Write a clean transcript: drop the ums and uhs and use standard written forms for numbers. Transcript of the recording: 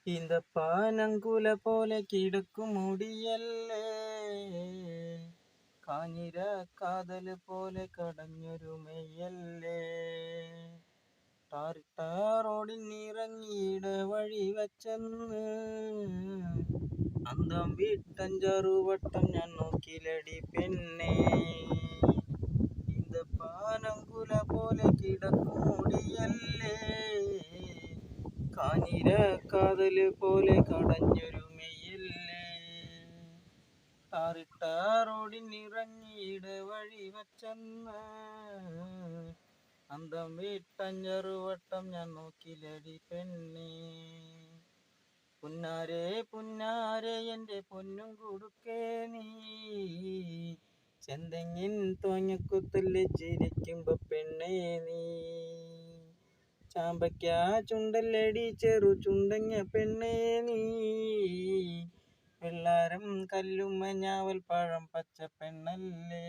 ഈന്തപ്പാനങ്കുല പോലെ കിടക്കും മുടിയല്ലേ, കാഞ്ഞിര കാതല് പോലെ കടഞ്ഞൊരു മെയ്യല്ലേ. ടാറിട്ട റോഡിനിറങ്ങിയിട വഴി വച്ചെന്ന് അന്തം വിട്ടഞ്ചറുവട്ടം ഞാൻ നോക്കിലടി പെണ്ണേ. ഈന്തപ്പാനങ്കുല പോലെ കിടക്കും മുടിയല്ലേ, കാഞ്ഞിര കാതല് പോലെ കടഞ്ഞൊരു മെയ്യല്ലേ. ടാറിട്ട റോഡിനിറങ്ങിയിട വഴി വച്ചെന്ന് അന്തം വിട്ടഞ്ഞറുവട്ടം ഞാൻ നോക്കിലടി പെണ്ണേ. പുന്നാരേ പുന്നാരേ എൻ്റെ പൊന്നും കൊടുക്കേ നീ, ചെന്തെങ്ങിൻ തോഞ്ഞക്കുത്തല് ചിരിക്കുമ്പോ പെണ്ണേ നീ. ചാമ്പയ്ക്ക ചുണ്ടല്ലടി ചെറു ചുണ്ടങ്ങ പെണ്ണേ നീ, വെള്ളാരം കല്ലുമ്മ ഞാവൽ പഴം പച്ച പെണ്ണല്ലേ.